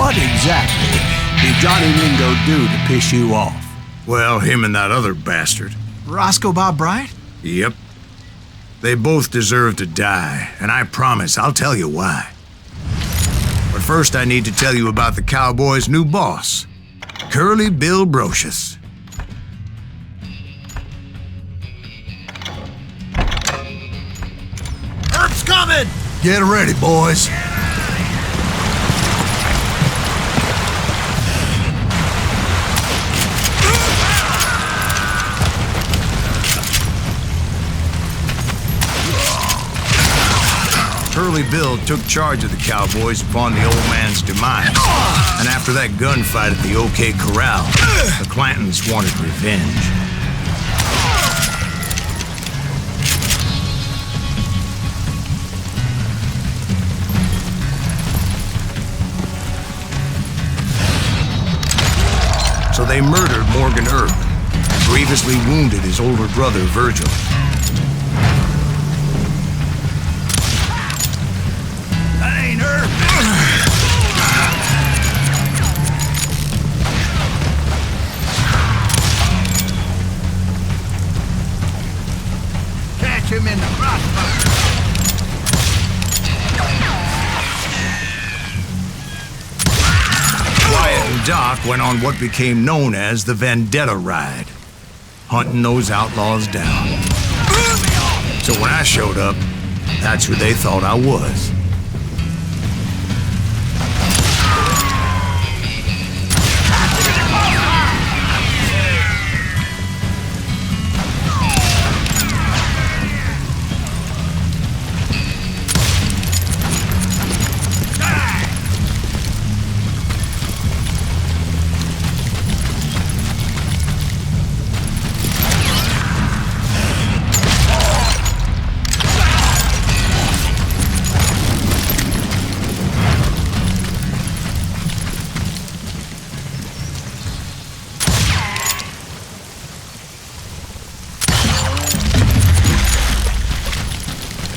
What exactly did Johnny Ringo do to piss you off? Well, him and that other bastard. Roscoe Bob Bryant? Yep. They both deserve to die, and I promise I'll tell you why. But first I need to tell you about the Cowboys' new boss, Curly Bill Brocious. Herb's coming! Get ready, boys. Curly Bill took charge of the Cowboys upon the old man's demise. And after that gunfight at the OK Corral, the Clantons wanted revenge. So they murdered Morgan Earp and grievously wounded his older brother, Virgil. Catch him in the crossfire. Wyatt and Doc went on what became known as the Vendetta Ride, hunting those outlaws down. So when I showed up, that's who they thought I was.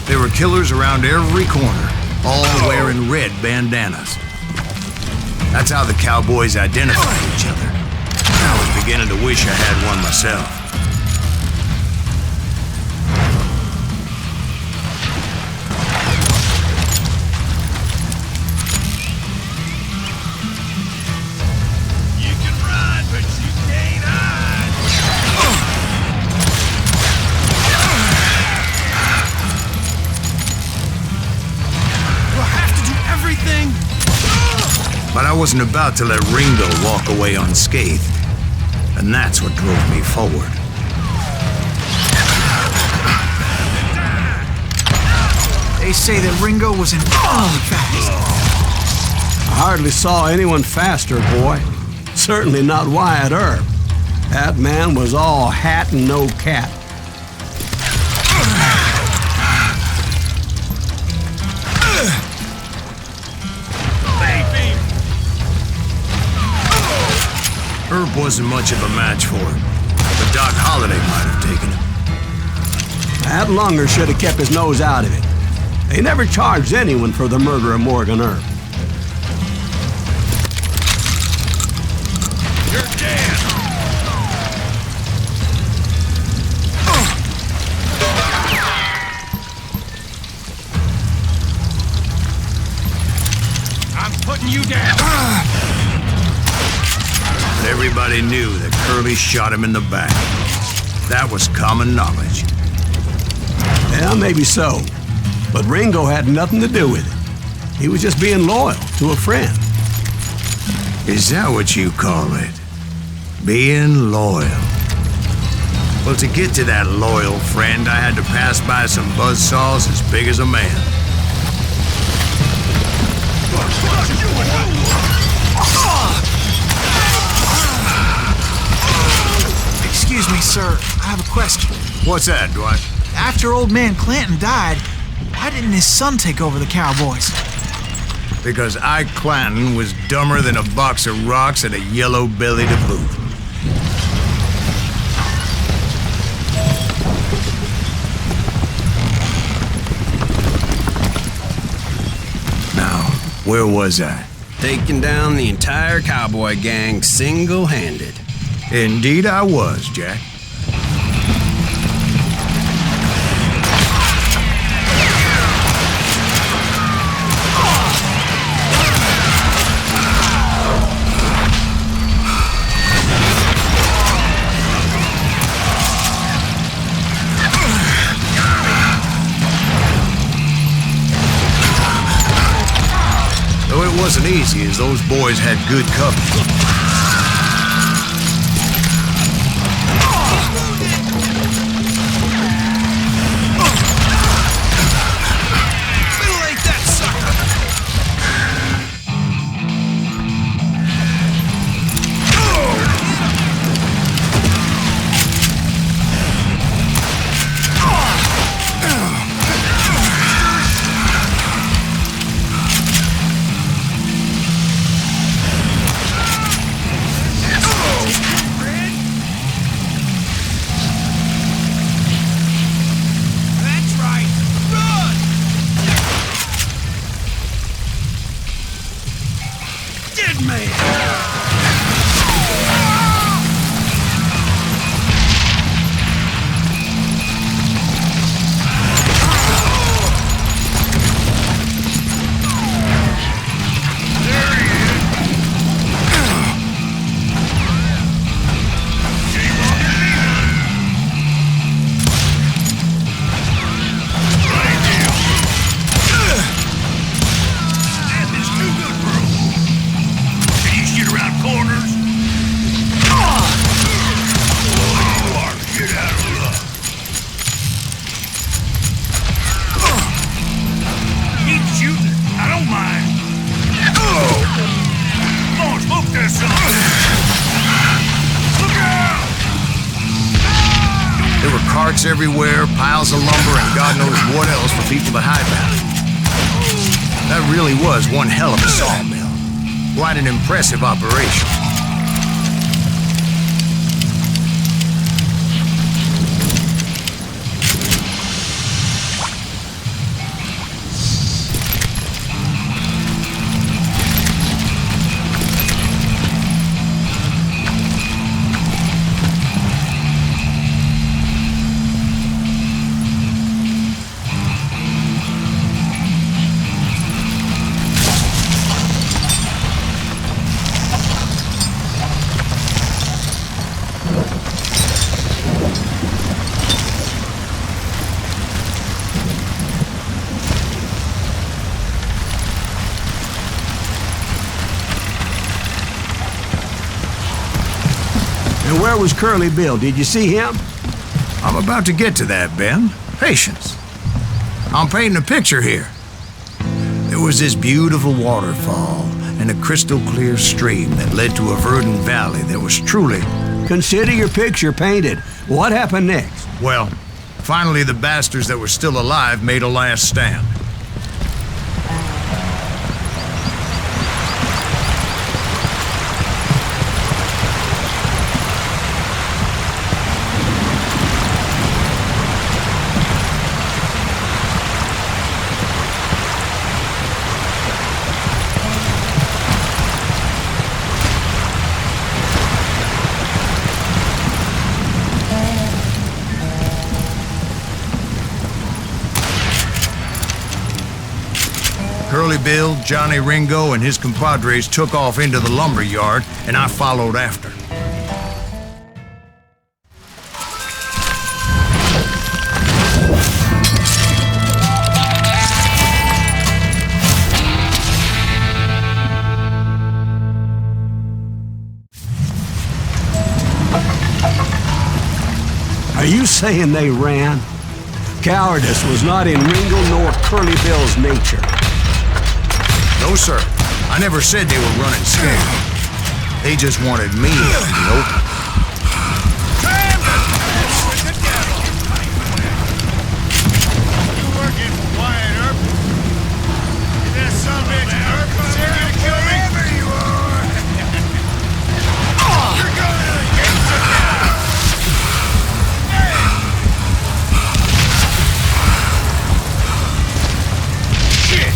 There were killers around every corner, all wearing red bandanas. That's how the Cowboys identified each other. I was beginning to wish I had one myself. You can run, but you can't hide. We'll have to do everything. But I wasn't about to let Ringo walk away unscathed. And that's what drove me forward. They say that Ringo was infernally fast. I hardly saw anyone faster, boy. Certainly not Wyatt Earp. That man was all hat and no cap. Earp wasn't much of a match for him, but Doc Holliday might have taken him. That Lunger should have kept his nose out of it. They never charged anyone for the murder of Morgan Earp. You're dead. I'm putting you down. But everybody knew that Curly shot him in the back. That was common knowledge. Yeah, maybe so. But Ringo had nothing to do with it. He was just being loyal to a friend. Is that what you call it? Being loyal? Well, to get to that loyal friend, I had to pass by some buzzsaws as big as a man. Excuse me, sir. I have a question. What's that, Dwight? After old man Clanton died, why didn't his son take over the Cowboys? Because Ike Clanton was dumber than a box of rocks and a yellow belly to boot. Now, where was I? taking down the entire cowboy gang single-handed. Indeed I was, Jack. Though it wasn't easy, as those boys had good cover. Carts everywhere, piles of lumber, and God knows what else for people to hide behind. That really was one hell of a sawmill. Quite an impressive operation. Where was Curly Bill? Did you see him? I'm about to get to that, Ben. Patience. I'm painting a picture here. There was this beautiful waterfall and a crystal clear stream that led to a verdant valley that was truly... Consider your picture painted. What happened next? Well, finally the bastards that were still alive made a last stand. Curly Bill, Johnny Ringo, and his compadres took off into the lumber yard, and I followed after. Are you saying they ran? Cowardice was not in Ringo nor Curly Bill's nature. No, sir. I never said they were running scared. They just wanted me out in the open. You working for Wyatt Earp? Is that son of a bitch Earp gonna kill me? Wherever you are! You're going to the gates of death! Shit!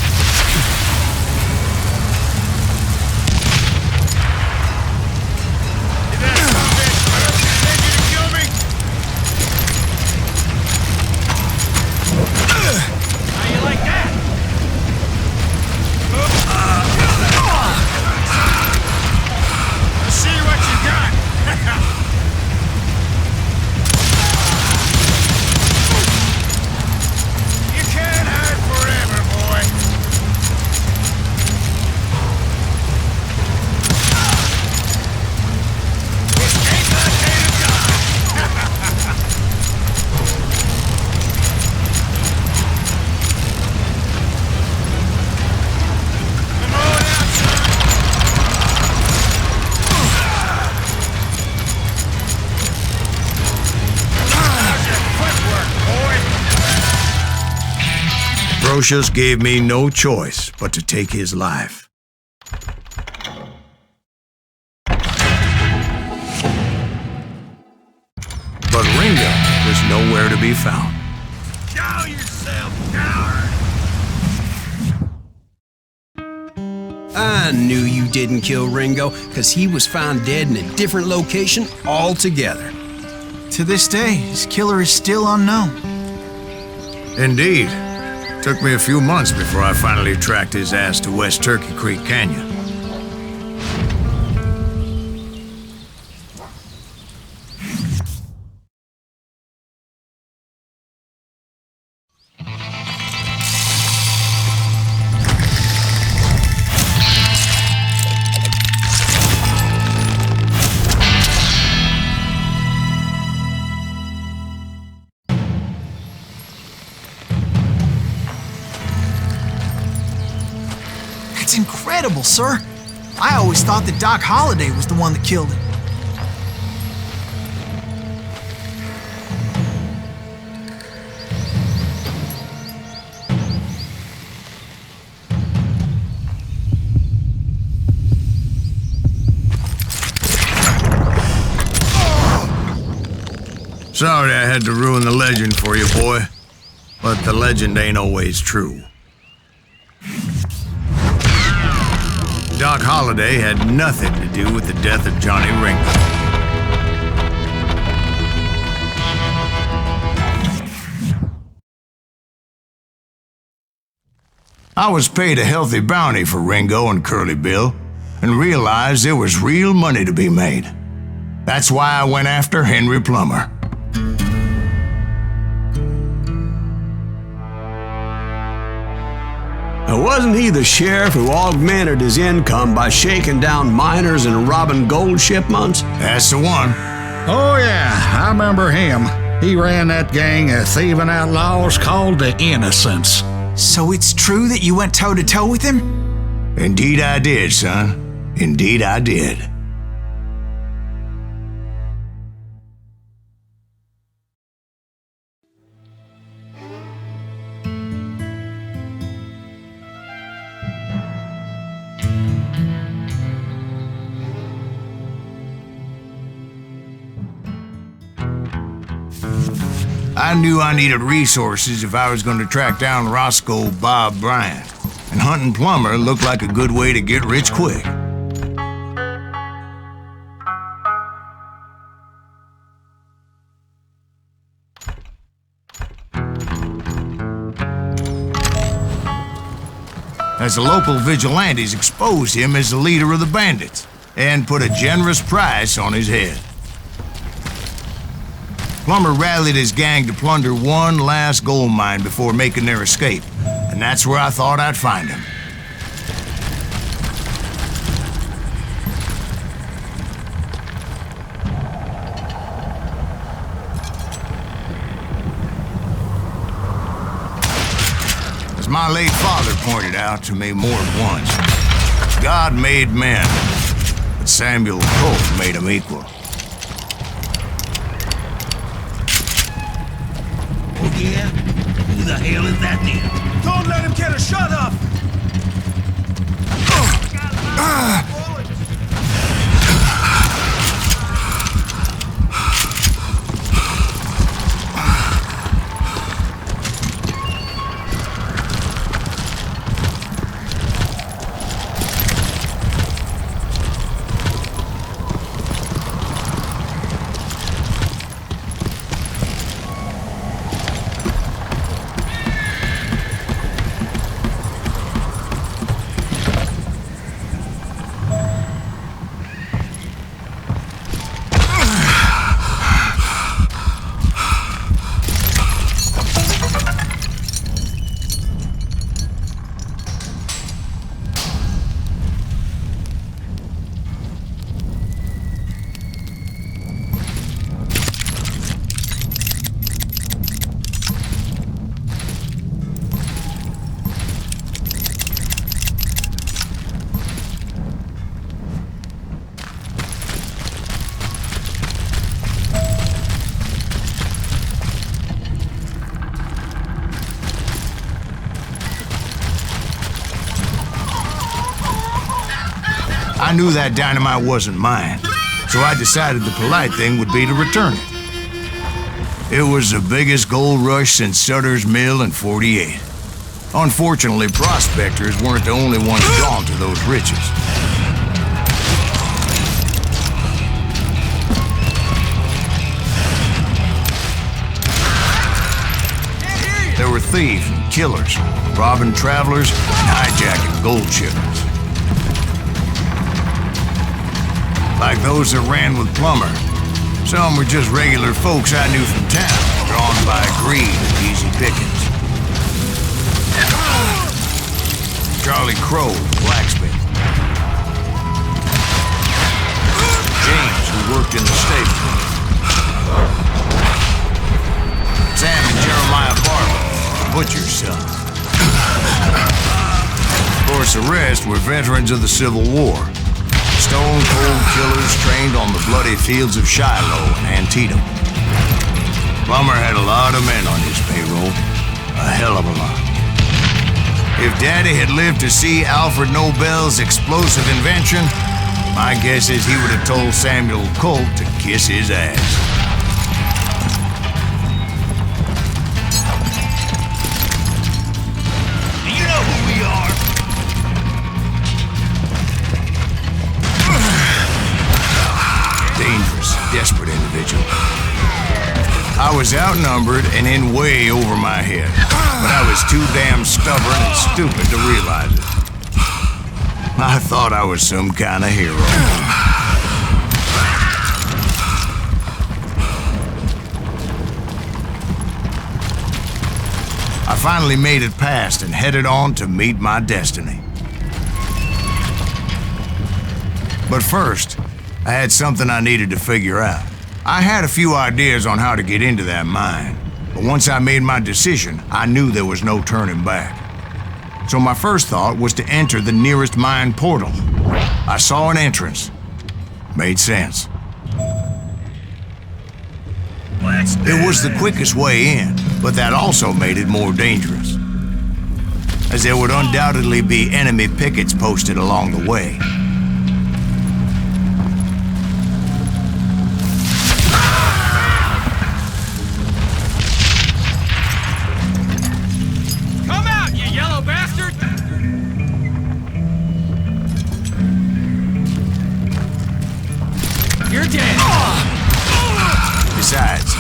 Ambrosius gave me no choice but to take his life. But Ringo was nowhere to be found. Show yourself, coward! I knew you didn't kill Ringo, because he was found dead in a different location altogether. To this day, his killer is still unknown. Indeed. Took me a few months before I finally tracked his ass to West Turkey Creek Canyon. That's incredible, sir. I always thought that Doc Holliday was the one that killed him. Sorry I had to ruin the legend for you, boy. But the legend ain't always true. Doc Holliday had nothing to do with the death of Johnny Ringo. I was paid a healthy bounty for Ringo and Curly Bill, and realized there was real money to be made. That's why I went after Henry Plummer. Now, wasn't he the sheriff who augmented his income by shaking down miners and robbing gold shipments? That's the one. Oh, yeah, I remember him. He ran that gang of thieving outlaws called the Innocents. So it's true that you went toe-to-toe with him? Indeed I did, son. Indeed I did. I knew I needed resources if I was going to track down Roscoe Bob Bryant, and hunting Plummer looked like a good way to get rich quick. As the local vigilantes exposed him as the leader of the bandits, and put a generous price on his head. Plummer rallied his gang to plunder one last gold mine before making their escape, and that's where I thought I'd find him. As my late father pointed out to me more than once, God made men, but Samuel Colt made them equal. Yeah? Who the hell is that then? Don't let him get a shot off! I knew that dynamite wasn't mine, so I decided the polite thing would be to return it. It was the biggest gold rush since Sutter's Mill in '48. Unfortunately, prospectors weren't the only ones drawn to those riches. There were thieves and killers, robbing travelers and hijacking gold shipments. Like those that ran with Plummer. Some were just regular folks I knew from town, drawn by greed and easy pickings. Charlie Crow, the blacksmith. James, who worked in the stable. Sam and Jeremiah Barlow, the butcher's son. Of course, the rest were veterans of the Civil War. Stone-cold killers trained on the bloody fields of Shiloh and Antietam. Plummer had a lot of men on his payroll. A hell of a lot. If Daddy had lived to see Alfred Nobel's explosive invention, my guess is he would have told Samuel Colt to kiss his ass. Do you know who we are? Dangerous, desperate individual. I was outnumbered and in way over my head, but I was too damn stubborn and stupid to realize it. I thought I was some kind of hero. I finally made it past and headed on to meet my destiny. But first, I had something I needed to figure out. I had a few ideas on how to get into that mine, but once I made my decision, I knew there was no turning back. So my first thought was to enter the nearest mine portal. I saw an entrance. Made sense. It was the quickest way in, but that also made it more dangerous, as there would undoubtedly be enemy pickets posted along the way. Besides,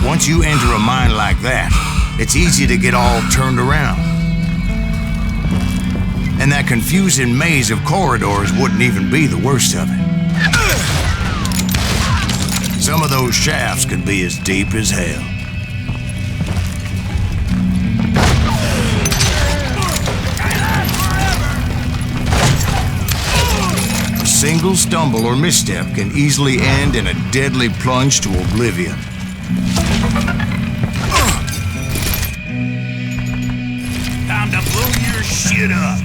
once you enter a mine like that, it's easy to get all turned around. And that confusing maze of corridors wouldn't even be the worst of it. Some of those shafts could be as deep as hell. A single stumble or misstep can easily end in a deadly plunge to oblivion. Time to blow your shit up.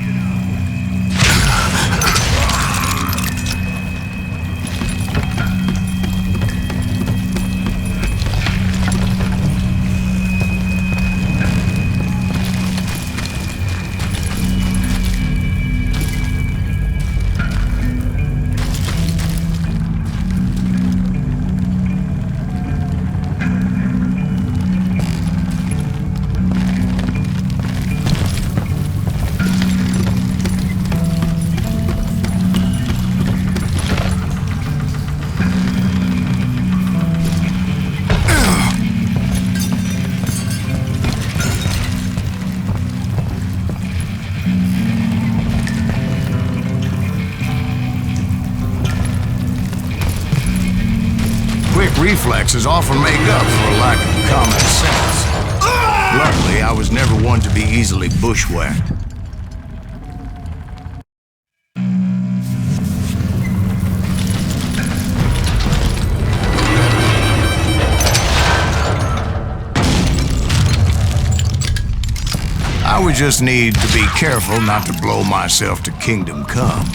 Reflexes often make up for a lack of common sense. Luckily, I was never one to be easily bushwhacked. I would just need to be careful not to blow myself to kingdom come.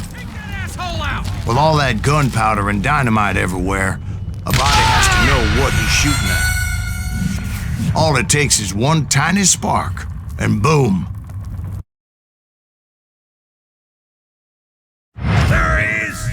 With all that gunpowder and dynamite everywhere, a body has to know what he's shooting at. All it takes is one tiny spark, and boom. There he is!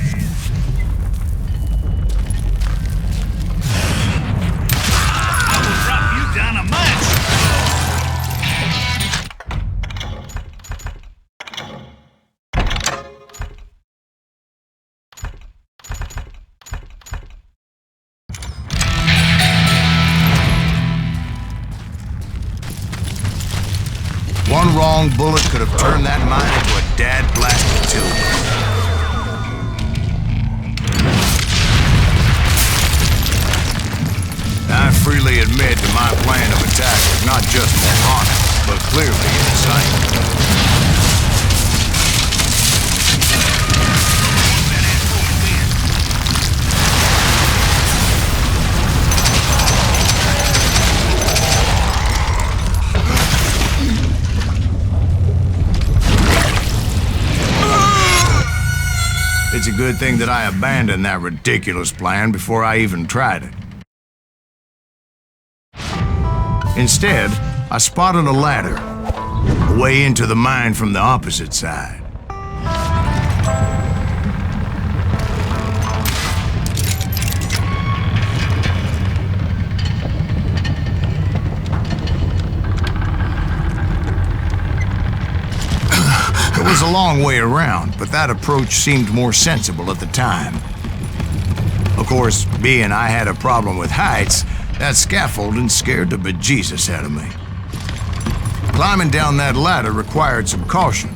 wrong bullet could have turned that mine into a dad-blasted tube. I freely admit that my plan of attack was not just moronic, but clearly insane. It's a good thing that I abandoned that ridiculous plan before I even tried it. Instead, I spotted a ladder, a way into the mine from the opposite side. It was a long way around, but that approach seemed more sensible at the time. Of course, being I had a problem with heights, that scaffolding scared the bejesus out of me. Climbing down that ladder required some caution,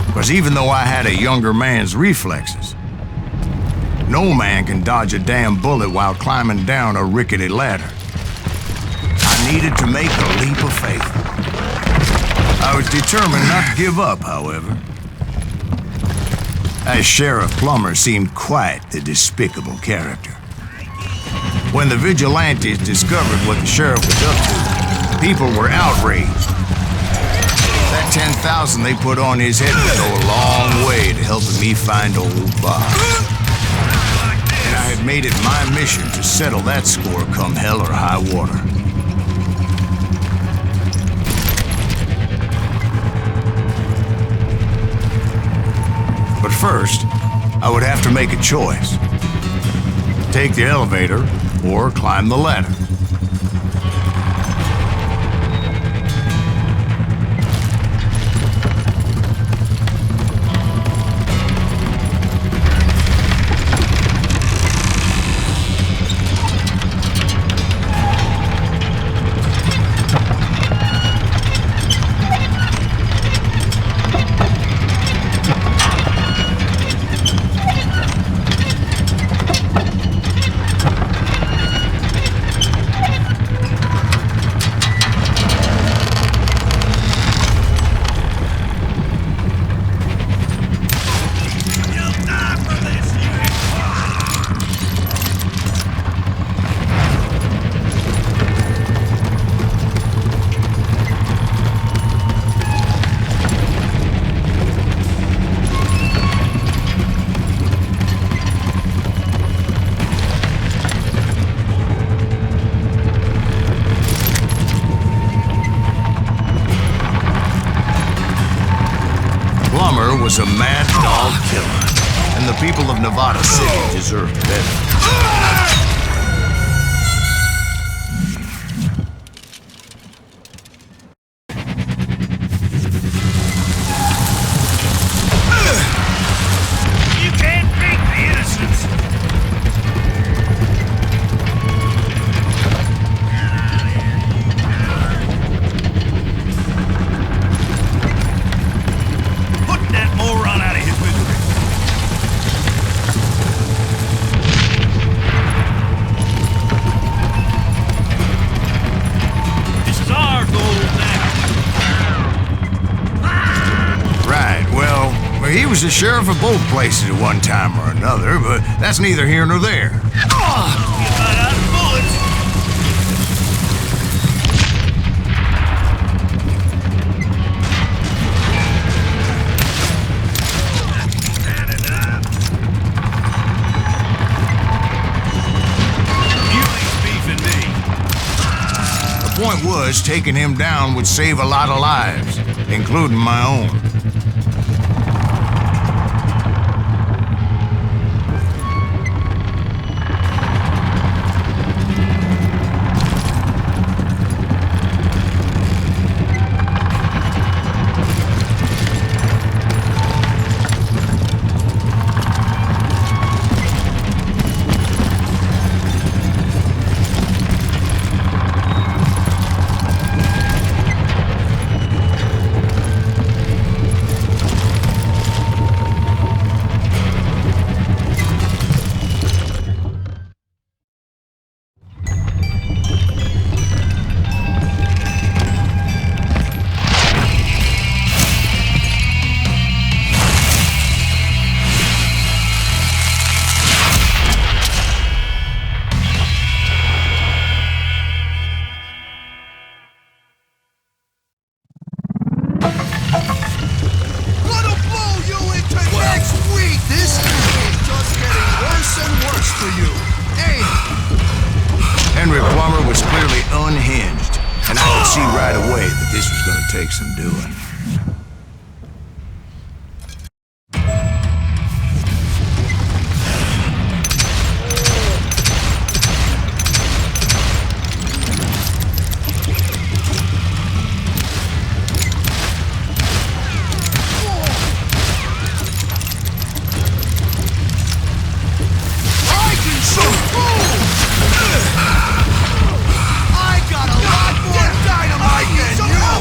because even though I had a younger man's reflexes, no man can dodge a damn bullet while climbing down a rickety ladder. I needed to make a leap of faith. I was determined not to give up, however. As Sheriff Plummer seemed quite the despicable character. When the vigilantes discovered what the sheriff was up to, people were outraged. That 10,000 they put on his head would go a long way to helping me find old Bob. And I had made it my mission to settle that score come hell or high water. But first, I would have to make a choice. Take the elevator or climb the ladder. Was a mad dog killer, and the people of Nevada City deserved better. You can't beat the innocents! Moron out of his misery. This is our goal now. Right, well, he was the sheriff of both places at one time or another, but that's neither here nor there. Get right out of bullets. The point was, taking him down would save a lot of lives, including my own. gonna take some doing. I got a lot more dynamite than you!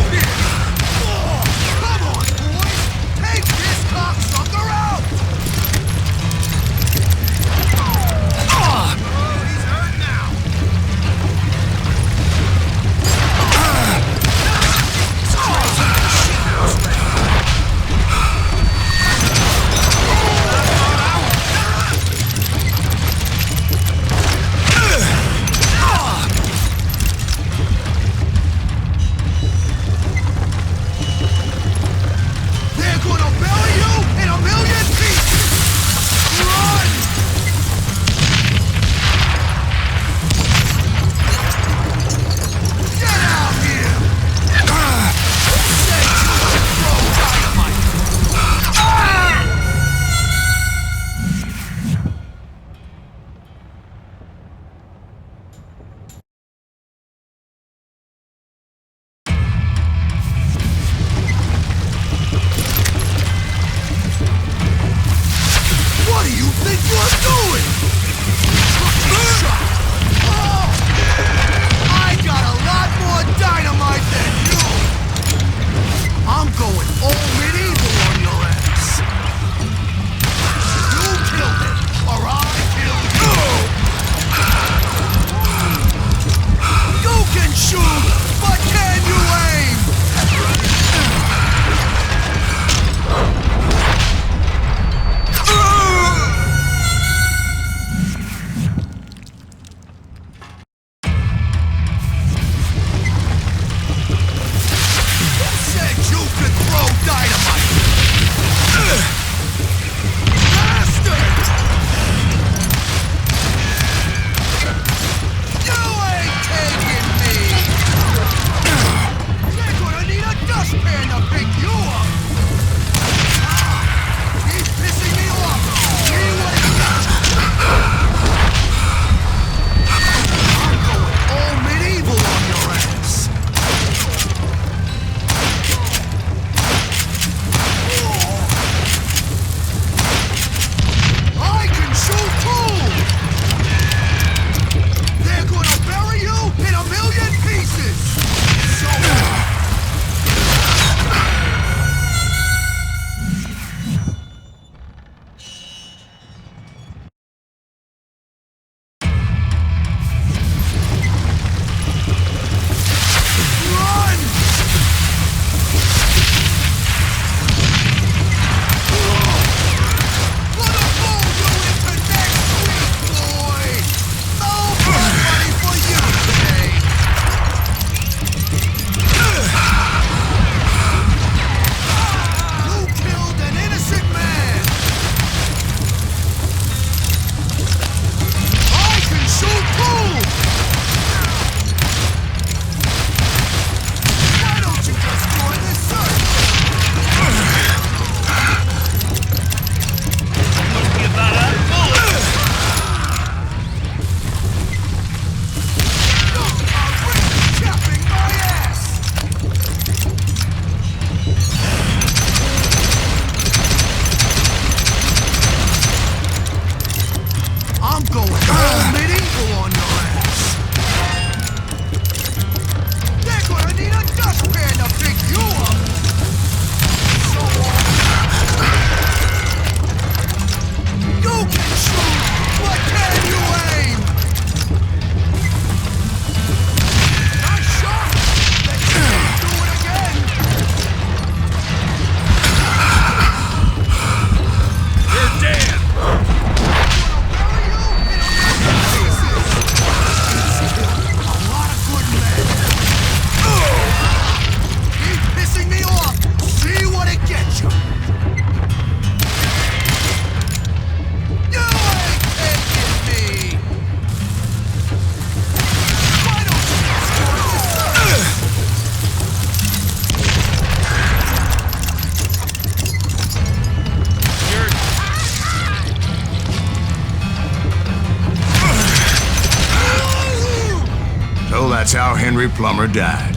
That's how Henry Plummer died.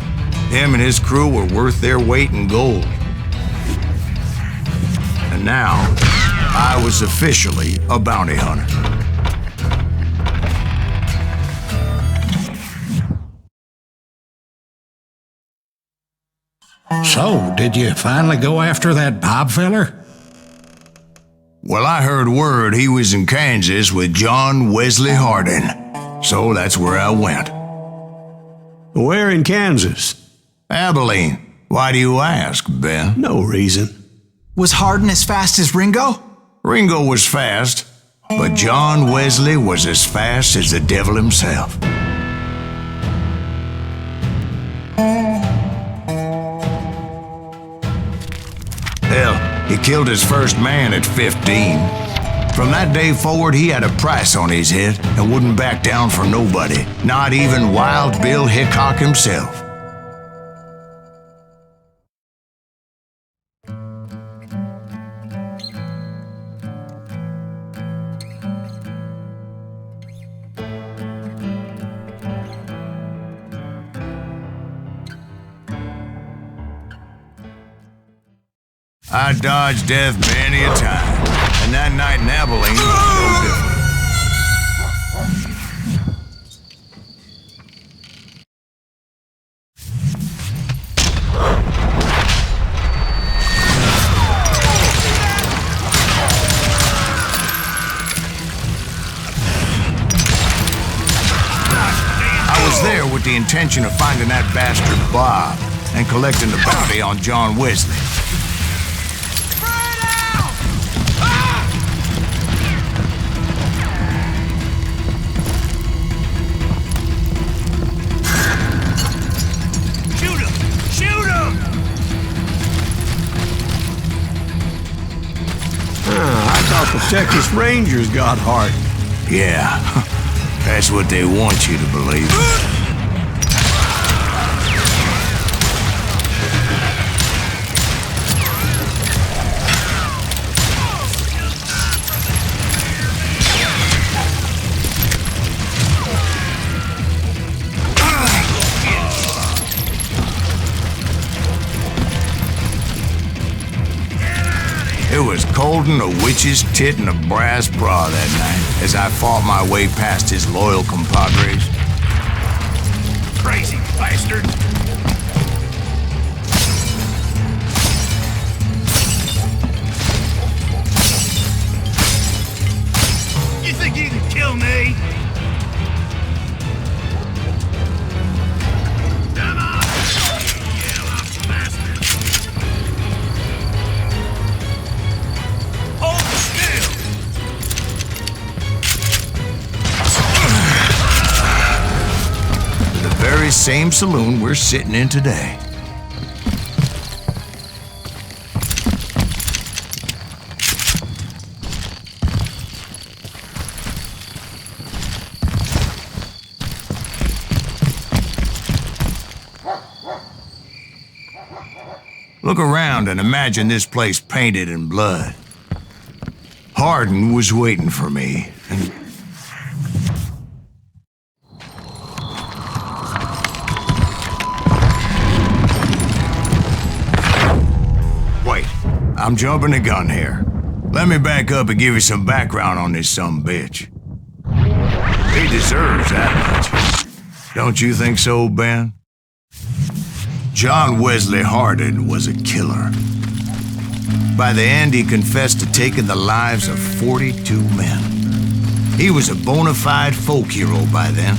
Him and his crew were worth their weight in gold. And now, I was officially a bounty hunter. So, did you finally go after that Bob feller? Well, I heard word he was in Kansas with John Wesley Hardin. So that's where I went. Where in Kansas? Abilene. Why do you ask, Ben? No reason. Was Hardin as fast as Ringo? Ringo was fast, but John Wesley was as fast as the devil himself. Hell, he killed his first man at 15. From that day forward, he had a price on his head and wouldn't back down for nobody, not even Wild Bill Hickok himself. I dodged death many a time, and that night in Abilene was no different. I was there with the intention of finding that bastard Bob and collecting the bounty on John Wesley. I thought the Texas Rangers got Hardin. Yeah, that's what they want you to believe. It was cold in a witch's tit and a brass bra that night as I fought my way past his loyal compadres. Crazy bastard! You think you can kill me? Come on! You yellow bastard! Hold still! The very same saloon we're sitting in today. Look around and imagine this place painted in blood. Hardin was waiting for me, and wait, I'm jumping the gun here. Let me back up and give you some background on this sumbitch. He deserves that much. Don't you think so, Ben? John Wesley Hardin was a killer. By the end, he confessed to taking the lives of 42 men. He was a bona fide folk hero by then,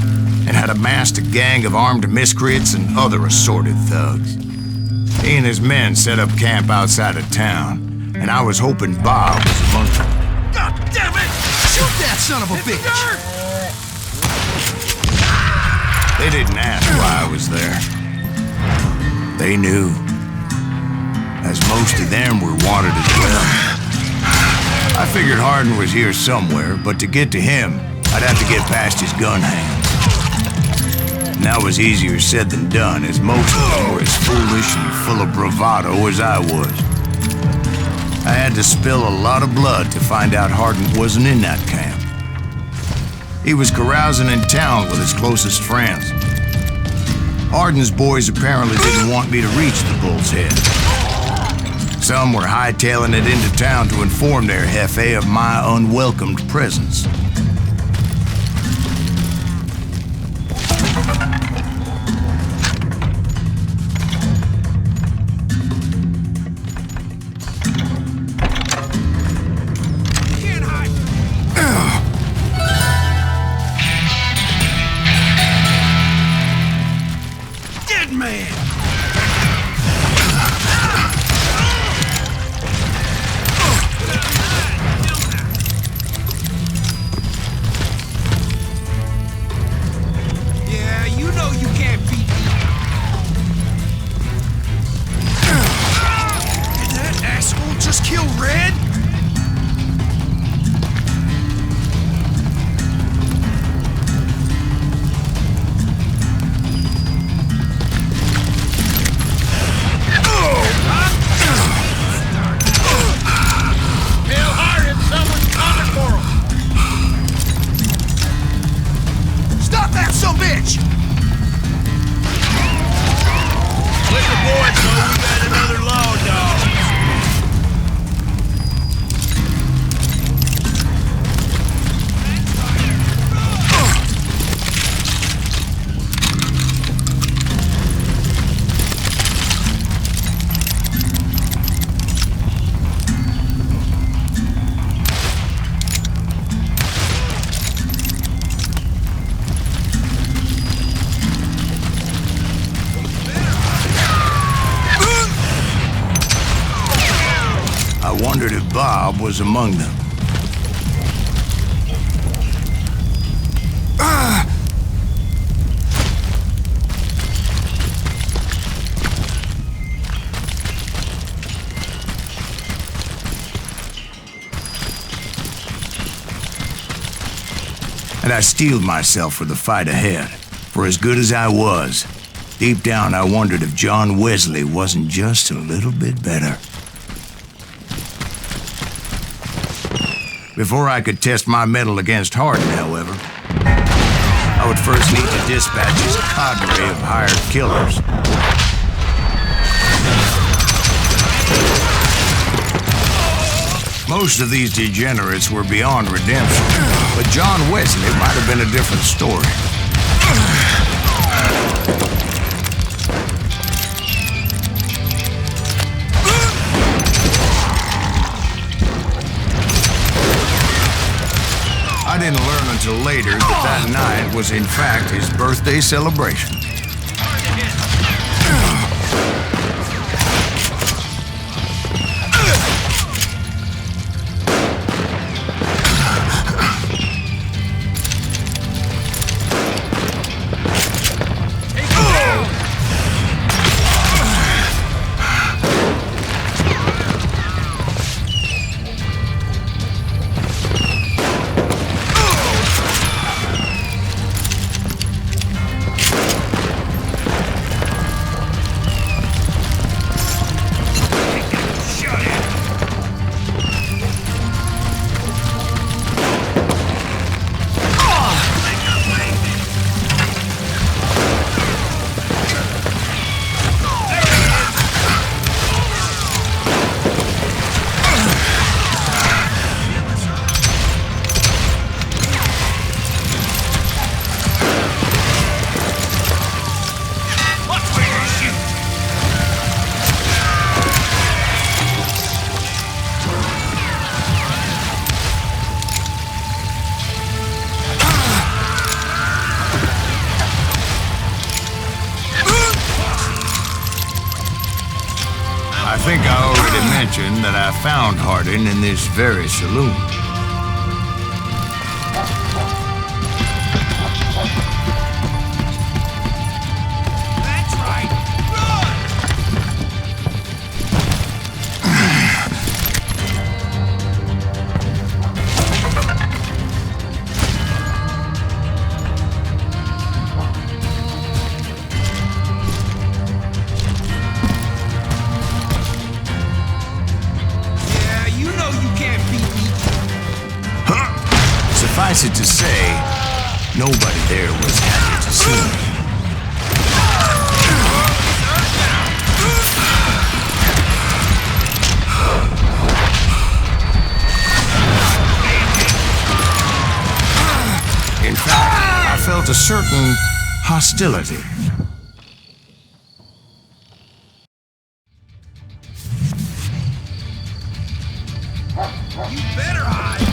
and had amassed a gang of armed miscreants and other assorted thugs. He and his men set up camp outside of town, and I was hoping Bob was among them. God damn it! Shoot that son of a bitch! They didn't ask why I was there. They knew, as most of them were wanted as well. I figured Hardin was here somewhere, but to get to him, I'd have to get past his gun hand. And that was easier said than done, as most of them were as foolish and full of bravado as I was. I had to spill a lot of blood to find out Hardin wasn't in that camp. He was carousing in town with his closest friends. Arden's boys apparently didn't want me to reach the bull's head. Some were hightailing it into town to inform their jefe of my unwelcomed presence. I wondered if Bob was among them. And I steeled myself for the fight ahead. For as good as I was, deep down I wondered if John Wesley wasn't just a little bit better. Before I could test my mettle against Hardin, however, I would first need to dispatch his cadre of hired killers. Most of these degenerates were beyond redemption, but John Wesley might have been a different story. I didn't learn until later that that night was in fact his birthday celebration. I think I already mentioned that I found Hardin in this very saloon. That's right. Suffice it to say, nobody there was happy to see me. felt a certain hostility. You better hide.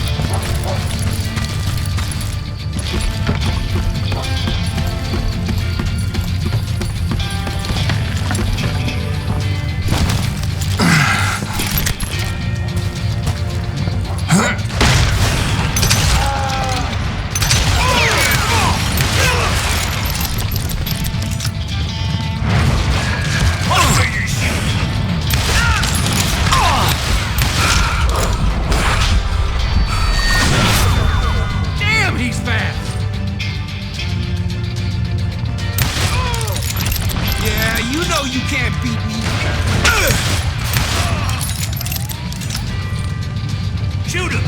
You can't beat me. Shoot him!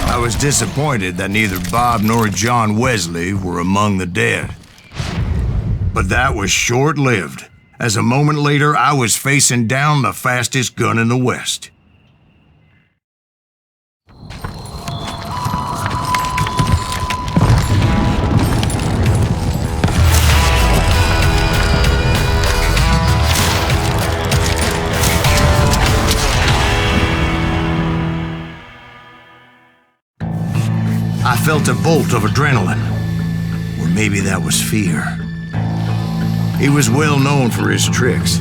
I was disappointed that neither Bob nor John Wesley were among the dead. But that was short-lived, as a moment later I was facing down the fastest gun in the West. I felt a bolt of adrenaline, or maybe that was fear. He was well known for his tricks,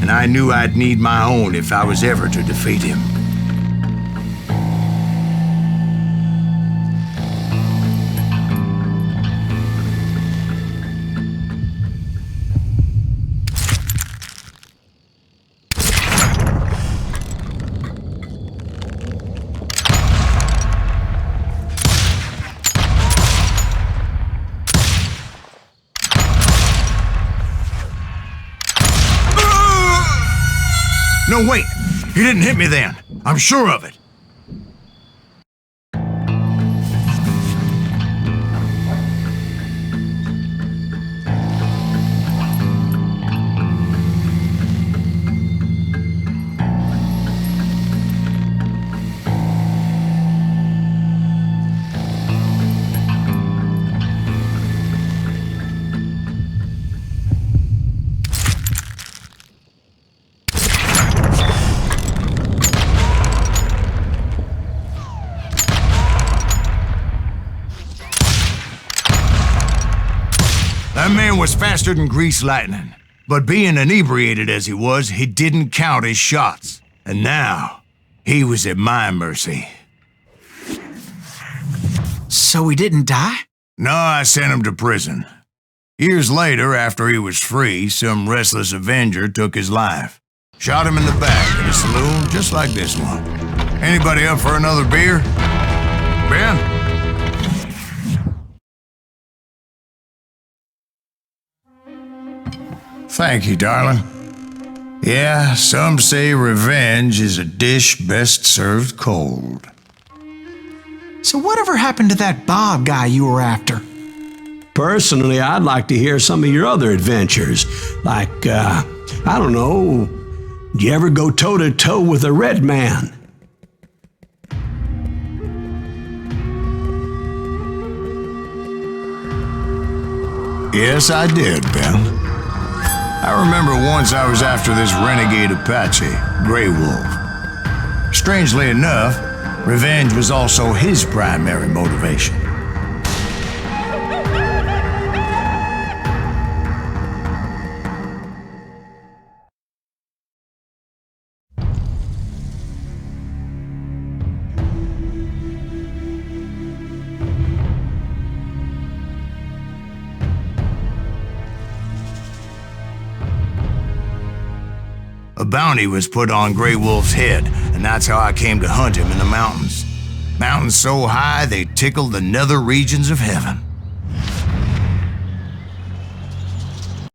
and I knew I'd need my own if I was ever to defeat him. No, wait! He didn't hit me then. I'm sure of it. That man was faster than greased lightning. But being inebriated as he was, he didn't count his shots. And now, he was at my mercy. So he didn't die? No, I sent him to prison. Years later, after he was free, some restless Avenger took his life. Shot him in the back in a saloon just like this one. Anybody up for another beer? Ben? Thank you, darling. Yeah, some say revenge is a dish best served cold. So whatever happened to that Bob guy you were after? Personally, I'd like to hear some of your other adventures. Like, I don't know, did you ever go toe-to-toe with a red man? Yes, I did, Ben. I remember once I was after this renegade Apache, Grey Wolf. Strangely enough, revenge was also his primary motivation. A bounty was put on Grey Wolf's head, and that's how I came to hunt him in the mountains. Mountains so high they tickled the nether regions of heaven.